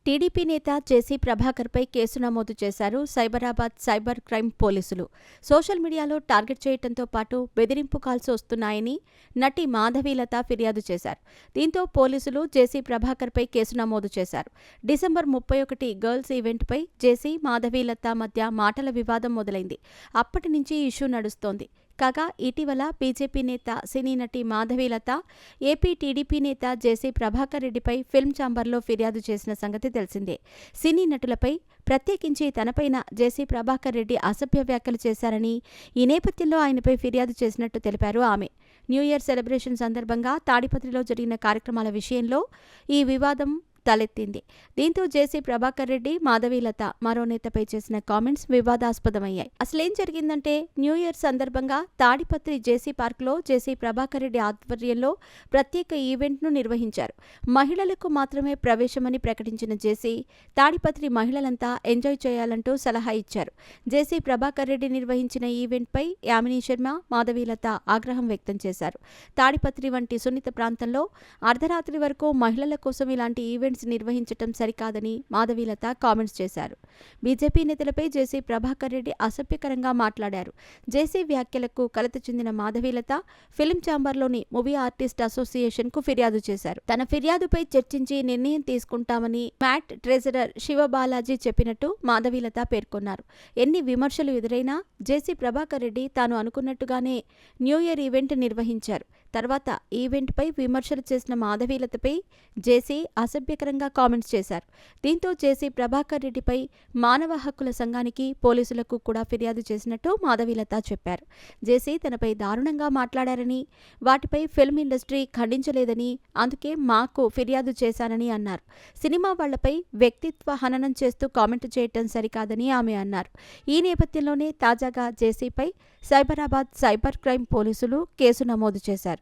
TDP నేత జేసీ ప్రభాకర్పై case నమోదు చేశారు సైబరాబాద్ సైబర్ క్రైమ్ పోలీసులు. సోషల్ మీడియాలో టార్గెట్ చేయడంతో పాటు బెదిరింపు కాల్స్ వస్తున్నాయని నటి మాధవీలత ఫిర్యాదు చేశారు. దీంతో పోలీసులు జేసీ ప్రభాకర్పై కేసు నమోదు చేశారు. డిసెంబర్ 31 గర్ల్స్ ఈవెంట్పై జేసీ మాధవీలత మధ్య మాటల వివాదం మొదలైంది. అప్పటి నుంచి ఇష్యూ నడుస్తోంది. కాగా ఇటీవల బీజేపీ నేత సినీ నటి మాధవీలత ఏపీ టీడీపీ నేత జేసీ ప్రభాకర్ రెడ్డిపై ఫిల్మ్ ఛాంబర్లో ఫిర్యాదు చేసిన సంగతి తెలిసిందే. సినీ నటులపై ప్రత్యేకించి తనపైన జేసీ ప్రభాకర్ రెడ్డి అసభ్య వ్యాఖ్యలు చేశారని, ఈ నేపథ్యంలో ఆయనపై ఫిర్యాదు చేసినట్టు తెలిపారు ఆమె. న్యూ ఇయర్ సెలబ్రేషన్ సందర్భంగా తాడిపత్రిలో జరిగిన కార్యక్రమాల విషయంలో ఈ వివాదం తలెత్తింది. దీంతో జేసీ ప్రభాకర్ రెడ్డి, మాధవీలత మరో నేతపై చేసిన కామెంట్స్ వివాదాస్పదమయ్యాయి. అసలేం జరిగిందంటే, న్యూ ఇయర్ సందర్భంగా తాడిపత్రి జేసీ పార్క్లో జేసీ ప్రభాకర్ రెడ్డి ఆధ్వర్యంలో ప్రత్యేక ఈవెంట్ను నిర్వహించారు. మహిళలకు మాత్రమే ప్రవేశమని ప్రకటించిన జేసీ తాడిపత్రి మహిళలంతా ఎంజాయ్ చేయాలంటూ సలహా ఇచ్చారు. జేసీ ప్రభాకర్ రెడ్డి నిర్వహించిన ఈవెంట్పై యామినీ శర్మ, మాధవీలత ఆగ్రహం వ్యక్తం చేశారు. తాడిపత్రి వంటి సున్నిత ప్రాంతంలో అర్ధరాత్రి వరకు మహిళల కోసం ఇలాంటి ఈవెంట్స్ నిర్వహించటం సరికాదని మాధవీలత కామెంట్స్ చేశారు. బీజేపీ నేతలపై జేసీ ప్రభాకర్ రెడ్డి అసభ్యకరంగా మాట్లాడారు. జేసీ వ్యాఖ్యలకు కలత చెందిన మాధవీలత ఫిల్మ్ ఛాంబర్లోని మూవీ ఆర్టిస్ట్ అసోసియేషన్కు ఫిర్యాదు చేశారు. తన ఫిర్యాదుపై చర్చించి నిర్ణయం తీసుకుంటామని మ్యాట్ ట్రెజరర్ శివబాలాజీ చెప్పినట్టు మాధవీలత పేర్కొన్నారు. ఎన్ని విమర్శలు ఎదురైనా జేసీ ప్రభాకర్ రెడ్డి తాను అనుకున్నట్టుగానే న్యూ ఇయర్ ఈవెంట్ నిర్వహించారు. తర్వాత ఈవెంట్పై విమర్శలు చేసిన మాధవీలతపై జేసీ అసభ్యకరంగా కామెంట్స్ చేశారు. దీంతో జేసీ ప్రభాకర్ రెడ్డిపై మానవ హక్కుల సంఘానికి, పోలీసులకు కూడా ఫిర్యాదు చేసినట్టు మాధవీలత చెప్పారు. జేసీ తనపై దారుణంగా మాట్లాడారని, వాటిపై ఫిల్మ్ ఇండస్ట్రీ ఖండించలేదని, అందుకే మాకు ఫిర్యాదు చేశానని అన్నారు. సినిమా వాళ్లపై వ్యక్తిత్వ హననం చేస్తూ కామెంట్ చేయటం సరికాదని ఆమె అన్నారు. ఈ నేపథ్యంలోనే తాజాగా జేసీపై సైబరాబాద్ సైబర్ క్రైమ్ పోలీసులు కేసు నమోదు చేశారు.